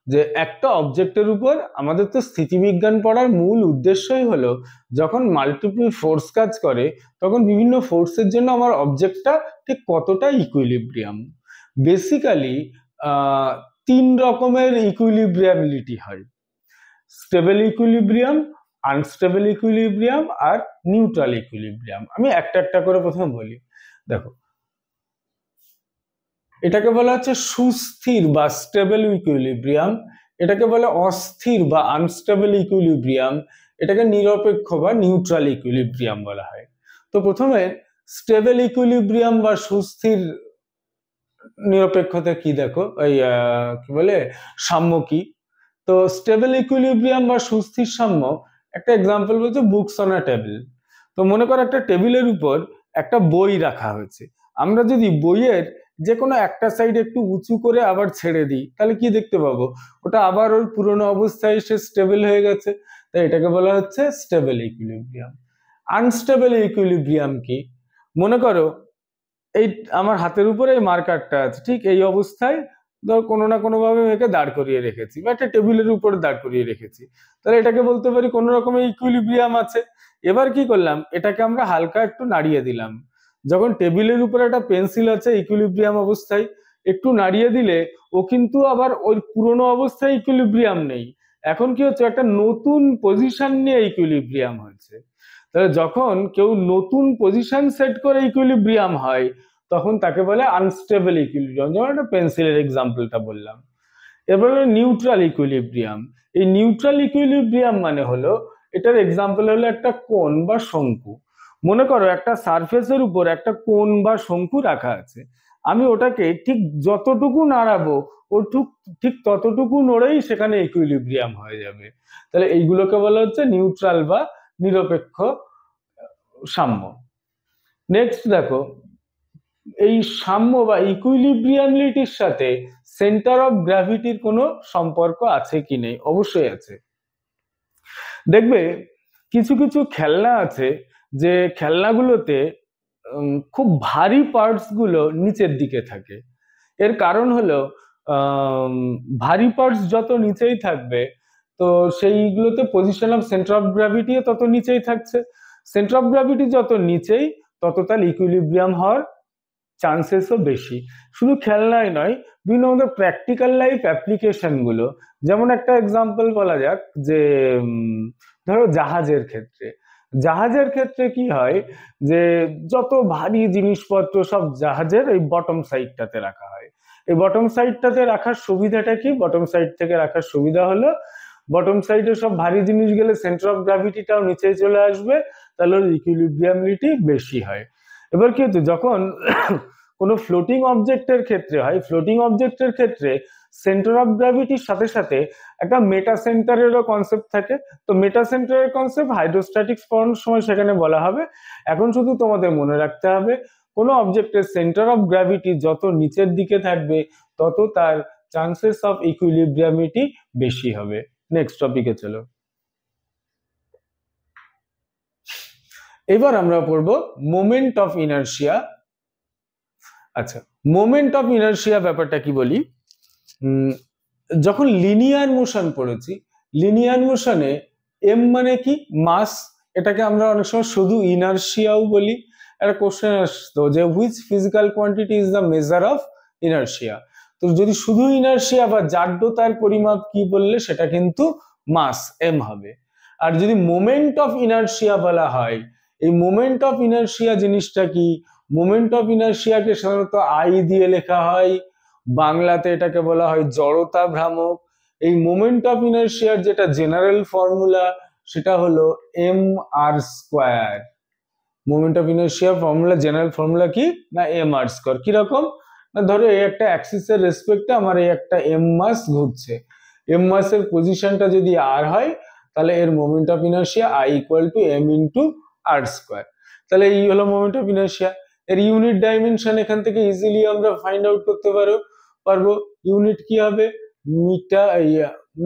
যে একটা অবজেক্টের উপর আমাদের তো স্থিতিবিজ্ঞান পড়ার মূল উদ্দেশ্যই হলো যখন মাল্টিপল ফোর্স কাজ করে তখন বিভিন্ন ফোর্সের জন্য আমার অবজেক্টটা ঠিক কতটা ইকুইলিব্রিয়াম। বেসিক্যালি 3 রকমের ইকুইলিব্রিয়াবিলিটি হয়: স্টেবল ইকুইলিব্রিয়াম, আনস্টেবল ইকুইলিব্রিয়াম আর নিউট্রাল ইকুইলিব্রিয়াম। আমি একটা একটা করে প্রথমে বলি। দেখো, এটাকে বলা হচ্ছে সুস্থির বা স্টেবল ইকুইলিব্রিয়াম, এটাকে বলে অস্থির বা আনস্টেবল ইকুইলিব্রিয়াম, এটাকে নিরপেক্ষ বা নিউট্রাল ইকুইলিব্রিয়াম বলা হয়। তো প্রথমে স্টেবল ইকুইলিব্রিয়াম বা সুস্থির নিরপেক্ষতা কি, দেখো এই কি বলে সাম্য কি। তো স্টেবল ইকুইলিব্রিয়াম বা সুস্থির সাম্য একটা এক্সাম্পল বলছে বুকস অন আ টেবিল। তো মনে করো একটা টেবিলের উপর একটা বই রাখা হয়েছে, আমরা যদি বইয়ের যে কোনো একটা সাইড একটু উঁচু করে আবার ছেড়ে দিই, তাহলে কি দেখতে পাবো? ওটা আবার ওর পুরোনো অবস্থায় এসে স্টেবল হয়ে গেছে। তো এটাকে বলা হচ্ছে স্টেবল ইকুইলিব্রিয়াম। আনস্টেবল ইকুইলিব্রিয়াম কি? মনে করো এই আমার হাতের উপরে এই মার্কারটা আছে, ঠিক এই অবস্থায় ধর কোনো না কোনো ভাবে একে দাঁড় করিয়ে রেখেছি বা একটা টেবিলের উপরে দাঁড় করিয়ে রেখেছি, তাহলে এটাকে বলতে পারি কোনো রকমের ইকুইলিব্রিয়াম আছে। এবার কি করলাম, এটাকে আমরা হালকা একটু নাড়িয়ে দিলাম। যখন টেবিলের উপরে একটা পেন্সিল আছে ইকুইলিব্রিয়াম অবস্থায়, একটু নাড়িয়ে দিলে ও কিন্তু আবার ওই পুরোনো অবস্থায় ইকুইলিব্রিয়াম নেই, এখন কি হচ্ছে, একটা নতুন পজিশন নিয়ে ইকুইলিব্রিয়াম হয়েছে। তাহলে যখন কেউ নতুন পজিশন সেট করে ইকুইলিব্রিয়াম হয় তখন তাকে বলে আনস্টেবল ইকুইলিব্রিয়াম, যেমন একটা পেন্সিলের এক্সাম্পলটা বললাম। এবার হলো নিউট্রাল ইকুইলিব্রিয়াম। এই নিউট্রাল ইকুইলিব্রিয়াম মানে হলো, এটার এক্সাম্পল হলো একটা কোণ বা শঙ্কু। মনে করো একটা সারফেসের উপর একটা কোণ বা শঙ্কু রাখা আছে, আমি ওটাকে ঠিক যতটুকু নাড়াবো ও ঠিক ততটুকু নড়েই সেখানে ইকুইলিব্রিয়াম হয়ে যাবে। তাহলে এইগুলোকে বলা হচ্ছে নিউট্রাল বা নিরপেক্ষ সাম্য। নেক্সট দেখো, এই সাম্য বা ইকুইলিব্রিয়ামলিটির সাথে সেন্টার অফ গ্র্যাভিটির কোনো সম্পর্ক আছে কি নেই? অবশ্যই আছে। দেখবে কিছু কিছু খেলনা আছে যে খেলনাগুলোতে খুব ভারী পার্টস গুলো নিচের দিকে থাকে। এর কারণ হলো ভারী পার্টস যত নিচেই থাকবে তো সেইগুলোতে পজিশন অফ সেন্টার অফ গ্র্যাভিটিও তত নিচেই থাকছে। সেন্টার অফ গ্র্যাভিটি যত নিচেই তত তার ইকুইলিব্রিয়াম হওয়ার চান্সেসও বেশি। শুধু খেলনাই নয়, বিভিন্ন আমাদের প্র্যাকটিক্যাল লাইফ অ্যাপ্লিকেশন গুলো, যেমন একটা এক্সাম্পল বলা যাক যে ধরো জাহাজের ক্ষেত্রে কি হয় যে যত ভারী জিনিসপত্র সব জাহাজের এই বটম সাইডটাতে রাখা হয়। এই বটম সাইডটাতে রাখার সুবিধাটা কি? বটম সাইড থেকে রাখার সুবিধা হলো বটম সাইডে সব ভারী জিনিস গেলে সেন্টার অফ গ্র্যাভিটিটাও নিচে চলে আসবে, তাহলে ইকুইলিব্রিয়ামলিটি বেশি হয়। এবার কি হচ্ছে, যখন কোনো ফ্লোটিং অবজেক্টের ক্ষেত্রে হয়, ফ্লোটিং অবজেক্টের ক্ষেত্রে সেন্টার অফ গ্র্যাভিটির সাথে সাথে একটা মেটা সেন্টারেরও কনসেপ্ট থাকে। তো মেটা সেন্টারের কনসেপ্ট হাইড্রোস্ট্যাটিক্স পড়ানোর সময় সেখানে বলা হবে। এখন শুধু তোমাদের মনে রাখতে হবে কোনো অবজেক্টের সেন্টার অফ গ্র্যাভিটি যত নিচের দিকে থাকবে তত তার চান্সেস অফ ইকুইলিব্রিয়ামিটি বেশি হবে। নেক্সট টপিকে চলো। এবার আমরা পড়বো মোমেন্ট অফ ইনার্শিয়া। আচ্ছা, মোমেন্ট অফ ইনার্শিয়া ব্যাপারটা কি বলি, যখন লিনিয়ার মোশন পড়েছি, লিনিয়ার মোশনে এম মানে কি? মাস। এটাকে আমরা অনেক সময় শুধু ইনার্শিয়াও বলি। একটা কোশ্চেন আসতো যে which physical quantity is the measure of inertia. তো যদি শুধু ইনার্শিয়া বা জাড্যতার পরিমাপ কি বললে সেটা কিন্তু মাস এম হবে। আর যদি মোমেন্ট অফ ইনার্শিয়া বলা হয়, এই মোমেন্ট অফ ইনার্শিয়া জিনিসটা কি? মোমেন্ট অফ ইনার্শিয়াকে সাধারণত আই দিয়ে লেখা হয়, বাংলাতে এটাকে বলা হয় জড়তা ভ্রামক। এই মোমেন্ট অফ ইনার্শিয়ার যেটা জেনারেল ফর্মুলা সেটা হলো M R square. Moment of ইনার্শিয়ার ফর্মুলা, জেনারেল ফর্মুলা কি না এম আর স্কোয়ার। কিরকম না, ধরো এই একটা অ্যাক্সিসের রেসপেক্টে আমার এই একটা এম মাস ঘুরছে, এম মাসের পজিশনটা যদি আর হয় তাহলে এর moment of inertia I equal to M into R square. তাহলে এই হলো মোমেন্ট অফ ইনার্শিয়া। এর ইউনিট ডাইমেনশন এখান থেকে ইজিলি আমরা ফাইন্ড আউট করতে পারবো। ইউনিট কি হবে? মিটার,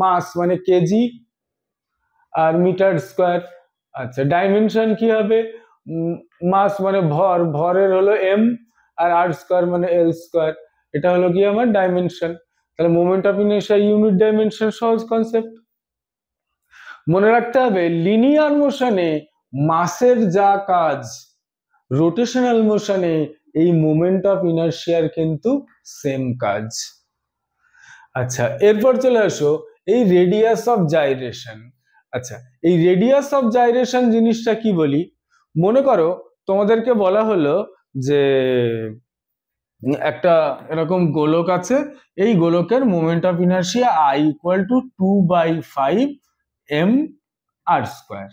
মাস মানে কেজি, আর মিটার স্কোয়ার। আচ্ছা, ডাইমেনশন কি হবে? মাস মানে ভর, ভরের হলো এম, আর আর স্কোয়ার মানে এল স্কোয়ার। এটা হলো কি আমার ডাইমেনশন। তাহলে moment of inertia unit dimension, সহজ কনসেপ্ট। মনে রাখতে হবে লিনিয়ার মোশনে মাসের যা কাজ, রোটেশনাল মোশনে এই মোমেন্ট অফ ইনার্শিয়ার কিন্তু সেম কাজ। আচ্ছা, এরপর চলে আসো এই রেডিয়াস অফ জাইরেশন। আচ্ছা, এই রেডিয়াস অফ জাইরেশন জিনিসটা কি বলি, মনে করো তোমাদেরকে বলা হলো যে একটা এরকম গোলক আছে, এই গোলকের moment of inertia I equal to 2/5 M R square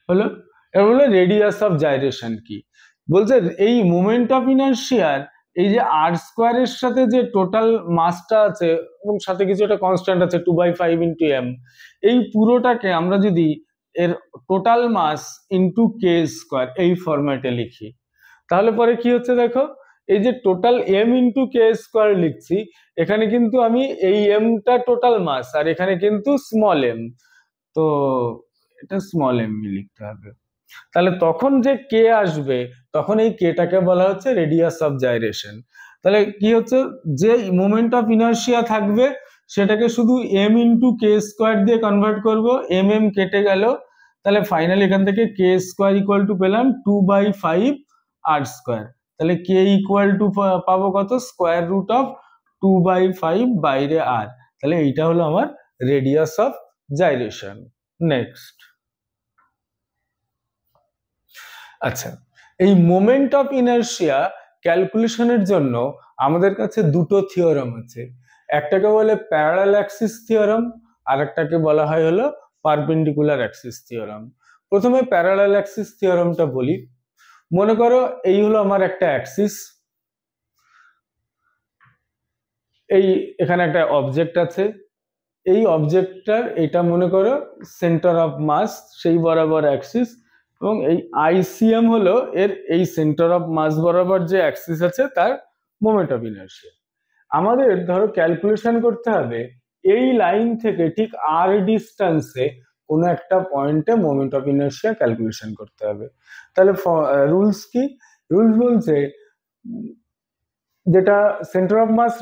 হলো। এবার বলে রেডিয়াস অফ জাইরেশন কি? বলছে এই মোমেন্ট অফ ইনার্শিয়ার এই যে আর স্কোয়ারের সাথে যে টোটাল মাসটা আছে এবং সাথে কিছু একটা কনস্ট্যান্ট আছে 2/5 ইন্টু এম, এই পুরোটাকে আমরা যদি এর total mass into k square এই ফরম্যাটে লিখি, তাহলে পরে কি হচ্ছে দেখো, এই যে total M into k square লিখছি, এখানে কিন্তু আমি এই এমটা টোটাল মাস আর এখানে কিন্তু স্মল এম, তো এটা স্মল এম লিখতে হবে। তাহলে তখন যে কে আসবে, তখন এই কেটাকে বলা হচ্ছে রেডিয়াস অফ জাইরেশন। তাহলে কি হচ্ছে, যে মোমেন্ট অফ ইনার্শিয়া থাকবে সেটাকে শুধু এম ইন্টু কে স্কোয়ার দিয়ে কনভার্ট করব, এম এম কেটে গেল, তাহলে ফাইনালি এখান থেকে কে স্কোয়ার ইকুয়াল টু পেলাম 2/5 আর স্কোয়ার। তাহলে কে ইকুয়াল টু পাবো কত, স্কোয়ার রুট অফ 2/5 বাইরে আর। তাহলে এইটা হলো আমার রেডিয়াস অফ জাইরেশন। নেক্সট, আচ্ছা, এই মোমেন্ট অফ ইনার্শিয়া ক্যালকুলেশনের জন্য আমাদের কাছে দুটো থিওরাম আছে। একটাকে বলে প্যারালাল অ্যাক্সিস থিওরাম, আর একটাকে বলা হয় হলো পারপেন্ডিকুলার অ্যাক্সিস থিওরাম। প্রথমে প্যারালাল অ্যাক্সিস থিওরামটা বলি। মনে করো এই হলো আমার একটা অ্যাক্সিস, এই এখানে একটা অবজেক্ট আছে, এই অবজেক্টটার এটা মনে করো সেন্টার অফ মাস, সেই বরাবর অ্যাক্সিস, এবং এই আইসিএম হলো এর এই সেন্টার অফ মাস বরাবর যে অ্যাক্সিস আছে তার মোমেন্ট অফ ইনার্শিয়া। আমাদের ধরো ক্যালকুলেশন করতে হবে এই লাইন থেকে ঠিক আর ডিস্টেন্সে কোনো একটা পয়েন্টে মোমেন্ট অফ ইনার্শিয়া ক্যালকুলেশন করতে হবে। তাহলে রুলস কি? রুলস বলছে যেটা সেন্টার অফ মাস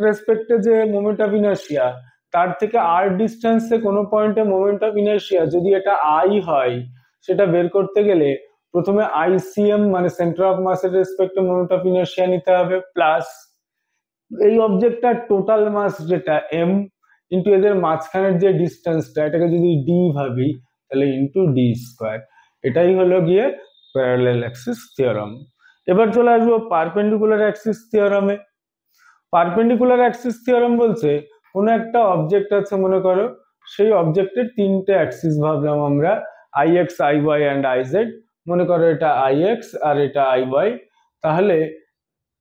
রেসপেক্টে যে মোমেন্ট অফ ইনার্শিয়া, তার থেকে আর ডিস্টেন্সে কোনো পয়েন্টে মোমেন্ট অফ ইনার্শিয়া যদি এটা আই হয়, সেটা বের করতে গেলে প্রথমে আইসিএম মানে সেন্টার অফ মাসের রেসপেক্টে মোমেন্ট অফ ইনার্শিয়া নিতে হবে, প্লাস এই অবজেক্টটার টোটাল মাস যেটা এম ইন্টু এদের মাঝখানের যে ডিস্টেন্সটা, এটাকে যদি ডি ভাবি তাহলে ইন্টু ডি স্কোয়ার। এটাই হলো গিয়ে প্যারালাল অ্যাক্সিস থিওরাম। এবার চলে আসবো পারপেন্ডিকুলার অ্যাক্সিস থিওরামে। পারপেন্ডিকুলার অ্যাক্সিস থিওরাম বলছে কোনো একটা অবজেক্ট আছে মনে করো, সেই অবজেক্টের তিনটে অ্যাক্সিস ভাবলাম আমরা, I X, I Y and I Z. মনে করো এটা আই এক্স আর এটা আই ওয়াই। তাহলে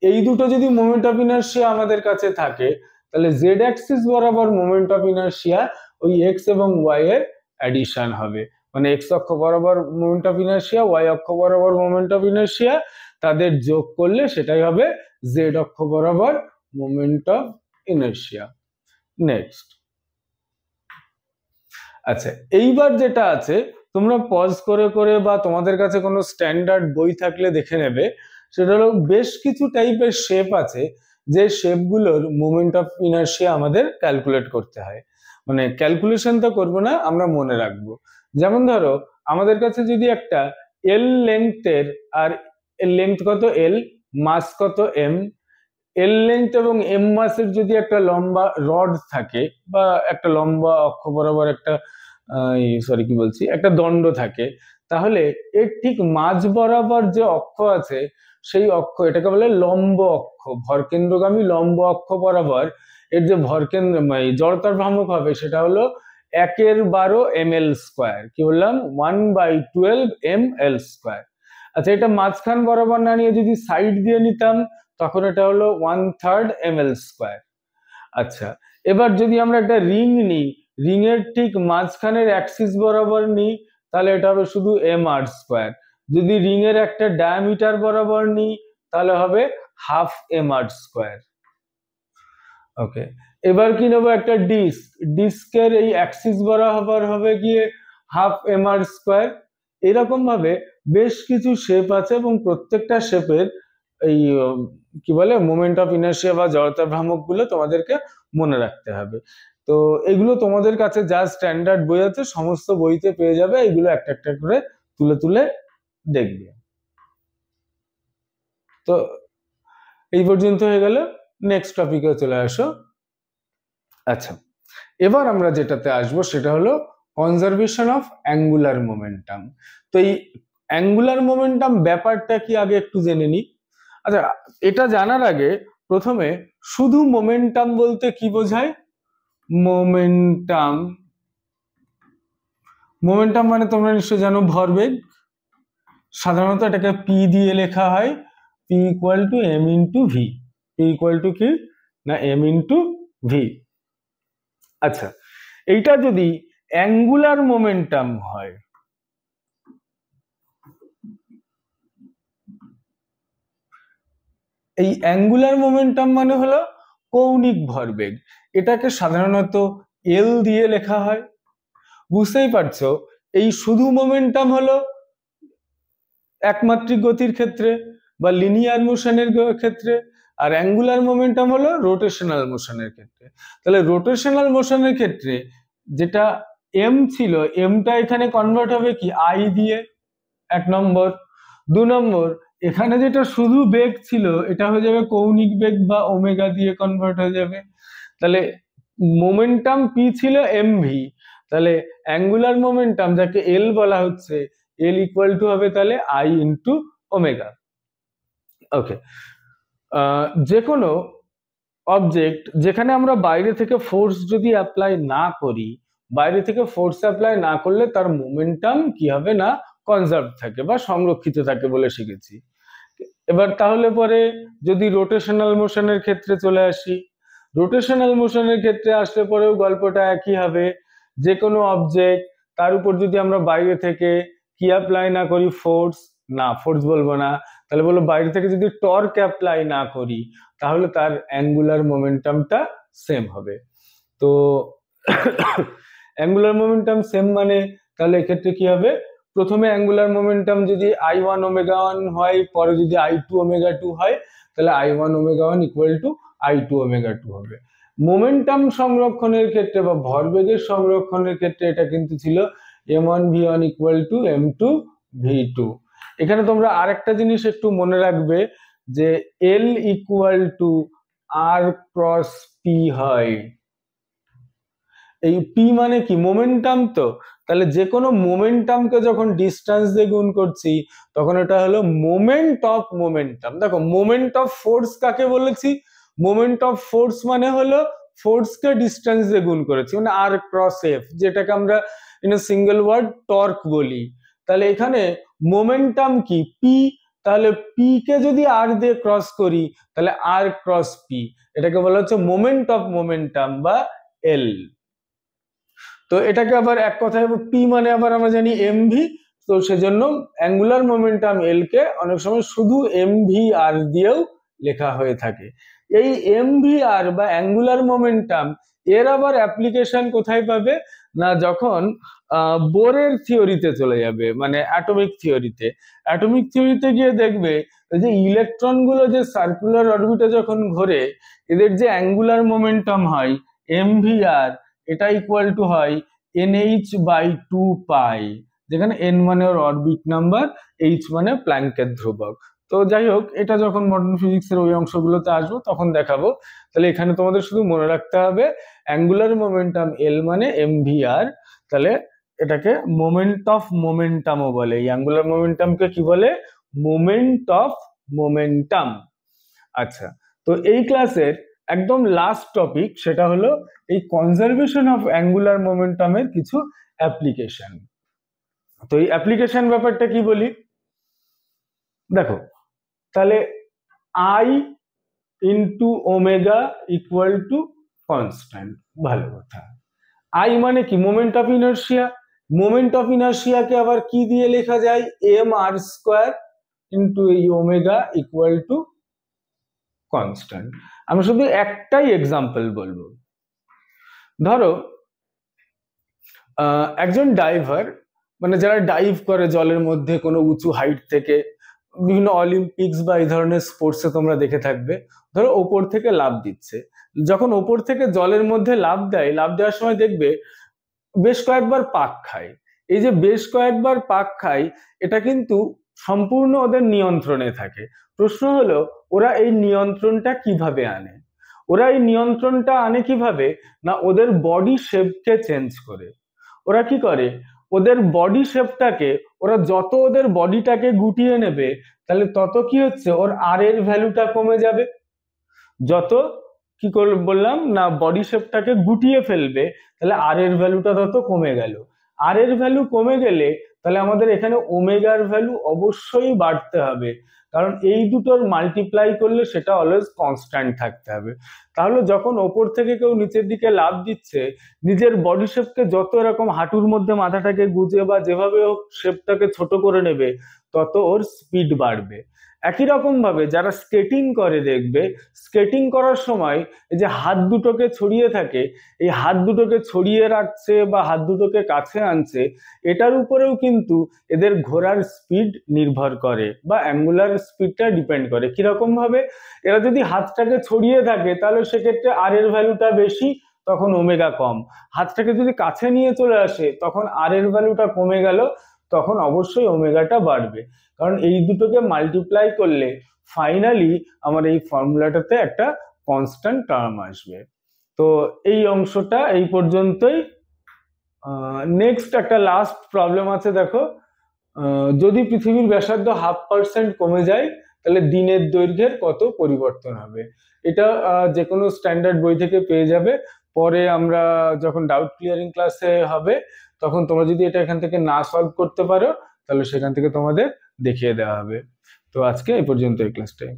এই দুটো যদি মোমেন্ট অফ ইনার্শিয়া আমাদের কাছে থাকে, তাহলে জেড অ্যাক্সিস বরাবর মোমেন্ট অফ ইনার্শিয়া ওই এক্স এবং ওয়াই এর অ্যাডিশন হবে। মানে এক্স অক্ষ বরাবর মোমেন্ট অফ ইনার্শিয়া, ওয়াই অক্ষ বরাবর মোমেন্ট অফ ইনার্শিয়া, তাদের যোগ করলে সেটাই হবে জেড অক্ষ বরাবর মোমেন্ট অফ ইনার্শিয়া। নেক্সট, আচ্ছা, এইবার যেটা আছে তোমরা পজ করে করে বা তোমাদের কাছে কোনো স্ট্যান্ডার্ড বই থাকলে দেখে নেবে, সেটা হলো বেশ কিছু টাইপের শেপ আছে যে শেপগুলোর মোমেন্ট অফ ইনার্শিয়া আমাদের ক্যালকুলেট করতে হয়। মানে ক্যালকুলেশন তো করবো না, আমরা মনে রাখবো। যেমন ধরো আমাদের কাছে যদি একটা এল লেন্থের, আর এর লেন্থ কত এল, মাস কত এম, এল লেন্থ এবং এম মাসের যদি একটা লম্বা রড থাকে বা একটা লম্বা অক্ষ বরাবর একটা কি বলছি, একটা দণ্ড থাকে, তাহলে এর ঠিক মাঝ বরাবর যে অক্ষ আছে সেই অক্ষ, এটাকে বলে লম্ব অক্ষ, ভরকেন্দ্রগামী লম্ব অক্ষ বরাবর এর যে ভরকেন্দ্র জড়তার ভ্রামক হবে সেটা হলো 1/12 ml স্কোয়ার। কি বললাম? 1/12 ml স্কোয়ার। আচ্ছা, এটা মাঝখান বরাবর না নিয়ে যদি সাইড দিয়ে নিতাম তখন এটা হলো 1/3 ml স্কোয়ার। আচ্ছা, এবার যদি আমরা একটা রিং নিই, রিং এর ঠিক মাঝখানের অ্যাক্সিস বরাবর নিই, তাহলে এটা হবে শুধু এম আর স্কোয়ার। যদি রিং এর একটা ডায়ামিটার বরাবর নিই তাহলে হবে হাফ এম আর স্কোয়ার। ওকে, এবার কি নেবো? একটা ডিস্ক, ডিস্কের এই অ্যাক্সিস বরাবর হবে গিয়ে হাফ এম আর স্কোয়ার। এরকম ভাবে বেশ কিছু শেপ আছে এবং প্রত্যেকটা শেপের এই কি বলে মোমেন্ট অফ ইনার্শিয়া বা জড়তার ভ্রামক গুলো তোমাদেরকে মনে রাখতে হবে। তো এগুলো তোমাদের কাছে যা স্ট্যান্ডার্ড বই আছে সমস্ত বইতে পেয়ে যাবে, এগুলো একটা একটা করে তুলে তুলে দেখবে। তো এই পর্যন্ত হয়ে গেল, নেক্সট টপিকে চলে আসো। আচ্ছা, এবার আমরা যেটাতে আসবো সেটা হলো কনজারভেশন অফ অ্যাঙ্গুলার মোমেন্টাম। তো এই অ্যাঙ্গুলার মোমেন্টাম ব্যাপারটা কি আগে একটু জেনে নিই। আচ্ছা, এটা জানার আগে প্রথমে শুধু মোমেন্টাম বলতে কি বোঝায়? মোমেন্টাম, মোমেন্টাম মানে তোমরা নিশ্চয় জানো ভরবেগ। সাধারণত এটাকে পি দিয়ে লেখা হয়, P equal to M into V. P equal to কি না এম ইন্টু ভি। আচ্ছা, এইটা যদি অ্যাঙ্গুলার মোমেন্টাম হয়, এই অ্যাঙ্গুলার মোমেন্টাম মানে হলো কৌণিক ভরবেগ। এটাকে সাধারণত এল দিয়ে লেখা হয়। বুঝতেই পারছো এই শুধু মোমেন্টাম হলো একমাত্রিক গতির ক্ষেত্রে বা লিনিয়ার মোশনের ক্ষেত্রে, আর অ্যাঙ্গুলার মোমেন্টাম হলো রোটেশনাল মোশনের ক্ষেত্রে। তাহলে রোটেশনাল মোশনের ক্ষেত্রে যেটা এম ছিল, এমটা এখানে কনভার্ট হবে কি আই দিয়ে, 1 নম্বর। 2 নম্বর, এখানে যেটা শুধু বেগ ছিল এটা হয়ে যাবে কৌণিক বেগ বা ওমেগা দিয়ে কনভার্ট হয়ে যাবে। তাহলে মোমেন্টাম পি ছিল এমভি, তাহলে অ্যাঙ্গুলার মোমেন্টাম যাকে এল বলা হচ্ছে, এল ইকুয়াল টু হবে তাহলে আই ইন্টু ওমেগা। ওকে, যে কোনো অবজেক্ট যেখানে আমরা বাইরে থেকে ফোর্স যদি অ্যাপ্লাই না করি, বাইরে থেকে ফোর্স অ্যাপ্লাই না করলে তার মোমেন্টাম কি হবে না কনজার্ভ থাকে বা সংরক্ষিত থাকে বলে শিখেছি। এবার তাহলে পরে যদি রোটেশনাল মোশনের ক্ষেত্রে চলে আসি, রোটেশনাল মোশনের ক্ষেত্রে আসলে পরেও গল্পটা একই হবে। যে কোনো অবজেক্ট তার উপর যদি আমরা বাইরে থেকে কি অ্যাপ্লাই না করি, ফোর্স, না ফোর্স বলবো না, তাহলে বলবো বাইরে থেকে যদি টর্ক অ্যাপ্লাই না করি তাহলে তার অ্যাঙ্গুলার মোমেন্টামটা সেম হবে। তো অ্যাঙ্গুলার মোমেন্টাম সেম মানে তাহলে এক্ষেত্রে কি হবে, প্রথমে অ্যাঙ্গুলার মোমেন্টাম যদি I1 ওমেগা 1 হয়, পরে যদি I2 ওমেগা 2 হয়, তাহলে I1 omega 1 equal to I2 omega 2 হবে। মোমেন্টাম সংরক্ষণের ক্ষেত্রে বা ভরবেগের সংরক্ষণের ক্ষেত্রে এটা কিন্তু ছিল m1 v1 equal to m2 v2। এখানে তোমরা আরেকটা জিনিস একটু মনে রাখবে যে L equal to R cross P হয়। এই পি মানে কি মোমেন্টাম, তো তাহলে যে কোনো মোমেন্টামকে যখন ডিস্টেন্স দিয়ে গুণ করছি তখন এটা হলো মোমেন্ট অফ মোমেন্টাম। দেখো মোমেন্ট অফ ফোর্স কাকে বলেছি, মোমেন্ট অফ ফোর্স মানে হলো ফোর্সকে ডিস্টেন্স দিয়ে গুণ করেছি, মানে আর ক্রস এফ, যেটাকে আমরা in a single word torque বলি। তাহলে এখানে মোমেন্টাম কি পি, তাহলে পি কে যদি আর দিয়ে ক্রস করি তাহলে আর ক্রস পি, এটাকে বলা হচ্ছে মোমেন্ট অফ মোমেন্টাম বা এল। তো এটাকে আবার এক কথায় পি মানে আবার আমরা জানি এমভি, তো সেজন্য অ্যাঙ্গুলার মোমেন্টাম এল কে অনেক সময় শুধু এমভি আর দিয়েও লেখা হয়ে থাকে। এই এমভি আর বা অ্যাঙ্গুলার মোমেন্টাম এর আবার অ্যাপ্লিকেশন কোথায় পাবে না, যখন বোরের থিওরিতে চলে যাবে, মানে অ্যাটমিক থিওরিতে। অ্যাটমিক থিওরিতে গিয়ে দেখবে যে ইলেকট্রন গুলো যে সার্কুলার অরবিটে যখন ঘোরে এদের যে অ্যাঙ্গুলার মোমেন্টাম হয় এমভিআর, এটা ইকুয়াল টু হয় NH বাই 2 পাই, যেখানে n মানে ওর অরবিট নাম্বার, h মানে প্ল্যাঙ্কের ধ্রুবক। তো যাই হোক, এটা যখন মডার্ন ফিজিক্সের ওই অংশগুলোতে আসবো তখন দেখাবো। তাহলে এখানে তোমাদের শুধু মনে রাখতে হবে অ্যাঙ্গুলার মোমেন্টাম L মানে mvr, তাহলে এটাকে মোমেন্ট অফ মোমেন্টামও বলে। এই অ্যাঙ্গুলার মোমেন্টামকে কি বলে, মোমেন্ট অফ মোমেন্টাম। আচ্ছা, তো এই ক্লাসের একদম লাস্ট টপিক সেটা হলো এই কনজারভেশন অফ অ্যাঙ্গুলার মোমেন্টামের কিছু অ্যাপ্লিকেশন। তো এই অ্যাপ্লিকেশন ব্যাপারটা কি বলি দেখো, তাহলে I into omega equal to constant, ভালো কথা। আই মানে কি moment of inertia, moment of ইনার্শিয়াকে আবার কি দিয়ে লেখা যায়, এম আর স্কোয়ার ইন্টু এই ওমেগা ইকুয়াল টু কনস্ট্যান্ট। আমি শুধু একটাই এক্সাম্পল বলবো। ধরো একজন ডাইভার, মানে যারা ডাইভ করে জলের মধ্যে কোনো উঁচু হাইট থেকে, বিভিন্ন অলিম্পিক্স বা এই ধরনের স্পোর্টসে তোমরা দেখে থাকবে, ধরো ওপর থেকে লাফ দিচ্ছে। যখন ওপর থেকে জলের মধ্যে লাফ দেয়, লাফ দেওয়ার সময় দেখবে বেশ কয়েকবার পাক খায়। এই যে বেশ কয়েকবার পাক খায় এটা কিন্তু সম্পূর্ণ ওদের নিয়ন্ত্রণে থাকে। প্রশ্ন হলো ওরা এই নিয়ন্ত্রণটা কিভাবে আনে, ওরা এই নিয়ন্ত্রণটা আনে কিভাবে না ওদের বডি শেপকে চেঞ্জ করে। ওরা কি করে, ওদের বডি শেপটাকে ওরা যত ওদের বডিটাকে গুটিয়ে নেবে তাহলে তত কি হচ্ছে ওর আর এর ভ্যালুটা কমে যাবে। যত কি করে বললাম না বডি শেপটাকে গুটিয়ে ফেলবে তাহলে আর এর ভ্যালুটা তত কমে গেল। আর এর ভ্যালু কমে গেলে তাহলে আমাদের এখানে ওমেগার ভ্যালু অবশ্যই বাড়তে হবে, কারণ এই দুটোর মাল্টিপ্লাই করলে সেটা অলওয়েজ কনস্ট্যান্ট থাকতে হবে। তাহলে যখন ওপর থেকে কেউ নিচের দিকে লাফ দিচ্ছে, নিজের বডি শেপকে যত এরকম হাঁটুর মধ্যে মাথাটাকে গুজে বা যেভাবে হোক শেপটাকে ছোট করে নেবে তত ওর স্পিড বাড়বে। একই রকম ভাবে যারা স্কেটিং করে দেখবে, স্কেটিং করার সময় এই যে হাত দুটোকে ছড়িয়ে থাকে, এই হাত দুটোকে ছড়িয়ে রাখছে বা হাত দুটোকে কাছে আনছে, এটার উপরেও কিন্তু এদের ঘোরার স্পিড নির্ভর করে বা অ্যাঙ্গুলার স্পিডটা ডিপেন্ড করে। কিরকম ভাবে, এরা যদি হাতটাকে ছড়িয়ে থাকে তাহলে সেক্ষেত্রে আর এর ভ্যালুটা বেশি, তখন ওমেগা কম। হাতটাকে যদি কাছে নিয়ে চলে আসে তখন আর এর ভ্যালুটা কমে গেল, তখন অবশ্যই ওমেগাটা বাড়বে। কারণ এই দুটোকে মাল্টিপ্লাই করলে ফাইনালি আমার এই ফর্মুলাটাতে একটা কনস্ট্যান্ট টার্ম আসবে। তো এই অংশটা এই পর্যন্তই। নেক্সট একটা লাস্ট প্রবলেম আছে, দেখো। যদি পৃথিবীর ব্যাসার্ধ 0.5% কমে যায় তাহলে দিনের দৈর্ঘ্যের কত পরিবর্তন হবে? এটা যে কোনো স্ট্যান্ডার্ড বই থেকে পেয়ে যাবে। পরে আমরা যখন ডাউট ক্লিয়ারিং ক্লাসে হবে তখন তোমরা যদি এটা এখান থেকে না সলভ করতে পারো তাহলে সেখান থেকে তোমাদের দেখিয়ে দেওয়া হবে। তো আজকে এই পর্যন্ত এই ক্লাসটাই।